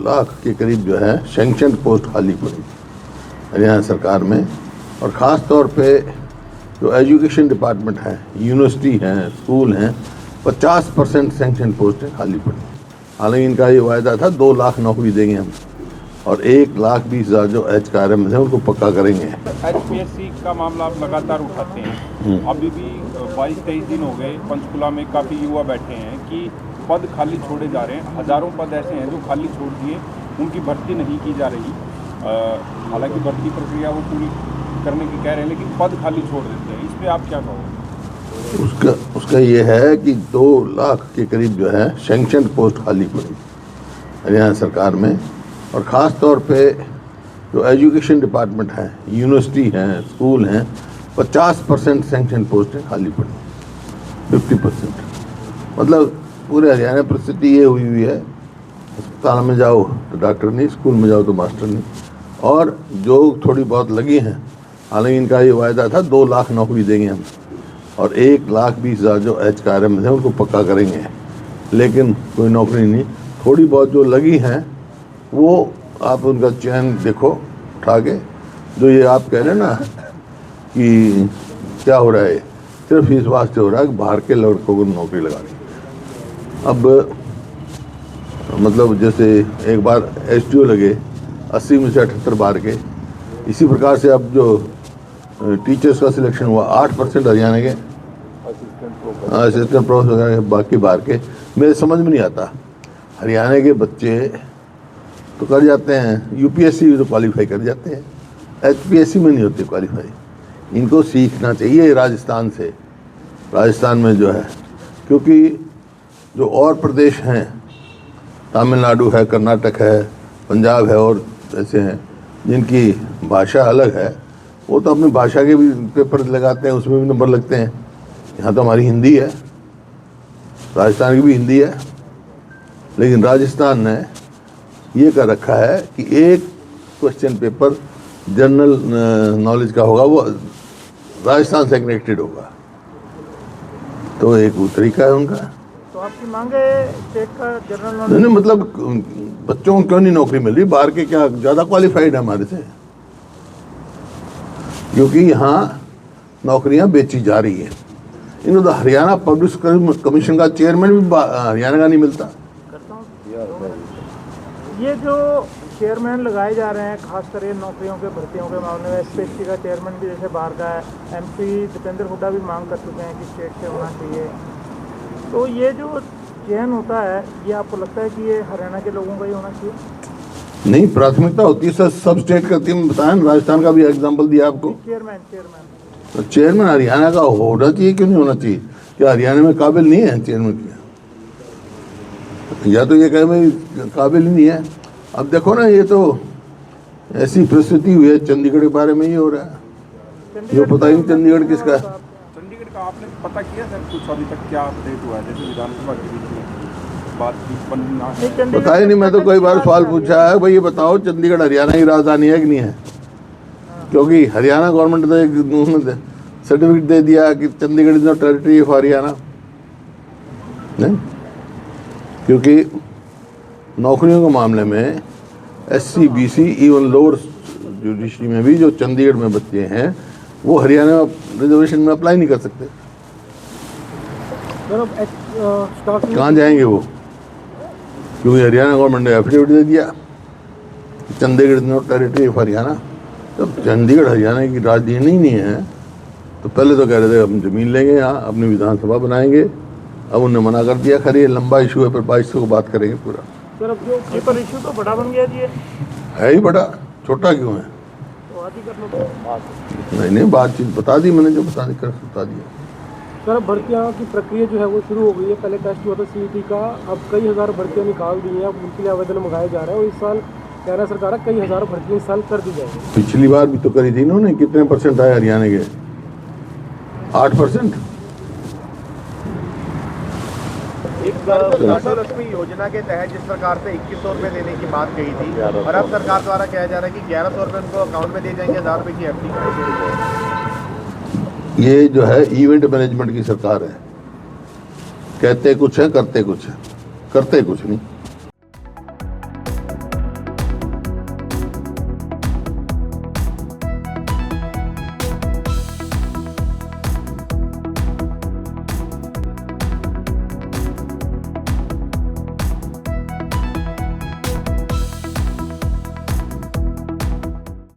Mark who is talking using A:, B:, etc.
A: लाख के करीब जो है सैंक्शन पोस्ट खाली पड़ी हरियाणा सरकार में। और ख़ास तौर पे जो एजुकेशन डिपार्टमेंट है, यूनिवर्सिटी हैं, स्कूल हैं, 50% सैंक्शन पोस्टें खाली पड़ी। हालांकि इनका ये वायदा था 2 लाख नौकरी देंगे हम, और 1,20,000 जो HRM हैं उनको पक्का करेंगे।
B: HPSC का मामला आप लगातार उठाते हैं, अभी भी 22-23 दिन हो गए, पंचकुला में काफ़ी युवा बैठे हैं कि पद खाली छोड़े जा रहे हैं। हज़ारों पद ऐसे हैं जो खाली छोड़ दिए, उनकी भर्ती नहीं की जा रही। हालांकि भर्ती प्रक्रिया वो पूरी करने की कह रहे हैं, लेकिन पद खाली छोड़ देते हैं। इस पर आप क्या कहोगे?
A: उसका ये है कि 2 लाख के करीब जो है सैंक्शन पोस्ट खाली पड़ी हरियाणा सरकार में। और ख़ास तौर पे जो एजुकेशन डिपार्टमेंट है, यूनिवर्सिटी हैं, स्कूल हैं, 50% सैंक्शन पोस्टें खाली पड़ी, 50%। मतलब पूरे हरियाणा परिस्थिति ये हुई है, अस्पताल में जाओ तो डॉक्टर नहीं, स्कूल में जाओ तो मास्टर नहीं। और जो थोड़ी बहुत लगी हैं, हालांकि इनका ये वायदा था 2 लाख नौकरी देंगे हम, और 1,20,000 जो HRM हैं उनको पक्का करेंगे, लेकिन कोई नौकरी नहीं। थोड़ी बहुत जो लगी हैं वो आप उनका चयन देखो उठा के। जो ये आप कह रहे हैं ना कि क्या हो रहा है, सिर्फ इस वास्ते हो रहा है कि बाहर के लड़कों को नौकरी लगानी। अब मतलब जैसे एक बार SDO लगे 80 में से 78 बाहर के, इसी प्रकार से अब जो टीचर्स का सिलेक्शन हुआ 8% हरियाणा के असिस्टेंट प्रोफेसर, बाकी बाहर के। मेरे समझ में नहीं आता, हरियाणा के बच्चे तो कर जाते हैं, UPSC तो क्वालिफाई कर जाते हैं, HPSC में नहीं होते क्वालिफाई। इनको सीखना चाहिए राजस्थान से। राजस्थान में जो है, क्योंकि जो और प्रदेश हैं, तमिलनाडु है, कर्नाटक है, पंजाब है, और ऐसे हैं जिनकी भाषा अलग है, वो तो अपनी भाषा के भी पेपर लगाते हैं, उसमें भी नंबर लगते हैं। यहाँ तो हमारी हिंदी है, राजस्थान की भी हिंदी है, लेकिन राजस्थान ने ये कर रखा है कि एक क्वेश्चन पेपर जनरल नॉलेज का होगा, वो राजस्थान से कनेक्टेड होगा। तो एक वो तरीका है उनका।
C: तो आपकी मांग है स्टेट का जनरल नॉलेज?
A: नहीं, मतलब बच्चों को क्यों नहीं नौकरी मिल रही? बाहर के क्या ज़्यादा क्वालिफाइड है हमारे से? क्योंकि यहाँ नौकरियाँ बेची जा रही हैं। इन्होंने तो हरियाणा पब्लिक कमीशन का चेयरमैन भी हरियाणा का नहीं मिलता।
C: ये जो चेयरमैन लगाए जा रहे हैं, खासकर ये नौकरियों के भर्तियों के मामले में, SPSC का चेयरमैन भी जैसे बाहर का है, MP दीपेंद्र हुड्डा भी मांग कर चुके हैं कि स्टेट से होना चाहिए। तो ये जो चयन होता है, ये आपको लगता है कि ये हरियाणा के लोगों का ही होना चाहिए?
A: नहीं, प्राथमिकता होती है सब स्टेट करती है। बताया ना, राजस्थान का भी एग्जाम्पल दिया आपको। चेयरमैन हरियाणा का होना चाहिए, क्यों नहीं होना चाहिए? क्या हरियाणा में काबिल नहीं है चेयरमैन के? या तो ये कहे भाई काबिल ही नहीं है। अब देखो ना, ये तो ऐसी परिस्थिति हुई है, चंडीगढ़ के बारे में ही हो रहा है, जो पता ही नहीं चंडीगढ़ किसका है।
B: चंडीगढ़ का आपने पता किया सर कुछ अभी तक क्या अपडेट हुआ है? जैसे विधानसभा के बीच में बातचीत बनना है,
A: पता ही नहीं। मैं तो कई बार सवाल पूछा है, भाई ये बताओ चंडीगढ़ हरियाणा की राजधानी है कि नहीं है? क्योंकि हरियाणा गवर्नमेंट ने एक सर्टिफिकेट दे दिया कि Chandigarh is not territory of Haryana. नहीं, क्योंकि नौकरियों के मामले में SC BC even lower judiciary में भी जो चंडीगढ़ में बच्चे हैं, वो हरियाणा रिजर्वेशन में अप्लाई नहीं कर सकते। कहाँ जाएंगे वो? क्योंकि हरियाणा गवर्नमेंट ने एफिडेविट दे दिया Chandigarh is not territory of Haryana. जब चंडीगढ़ हरियाणा की राजधानी नहीं है, तो पहले तो कह रहे थे हम जमीन लेंगे, यहाँ अपनी विधानसभा बनाएंगे। अब उन्होंने मना कर दिया। खैर ये लंबा इशू है, पर 2200 को बात करेंगे पूरा।
C: सर, अब जो पेपर इशू तो बड़ा बन गया जी,
A: है ही बड़ा, छोटा क्यों है?
C: तो आज ही कर लो।
A: नहीं, बातचीत बता दी मैंने, जो बता दिया।
C: सर, अब भर्तियाँ की प्रक्रिया जो है वो शुरू हो गई है। पहले टेस्ट हुआ था CET का, अब कई हज़ार भर्तियाँ निकाल दी हैं, अब उनके लिए आवेदन मंगाए जा रहे हैं। और इस साल कह रहा सरकार कई हज़ार भर्तियाँ इस साल कर दी जाएगी।
A: पिछली बार भी तो करी थी इन्होंने। कितने % आए हरियाणा के? 8%।
D: लक्ष्मी योजना के तहत जिस सरकार से 2100 रुपये देने की बात कही थी, और अब सरकार द्वारा कहा जा रहा है कि 1100 रुपये उनको अकाउंट में दे जाएंगे, 1000 रुपये की FD।
A: ये जो है इवेंट मैनेजमेंट की सरकार है। कहते कुछ है, करते कुछ है, करते कुछ नहीं।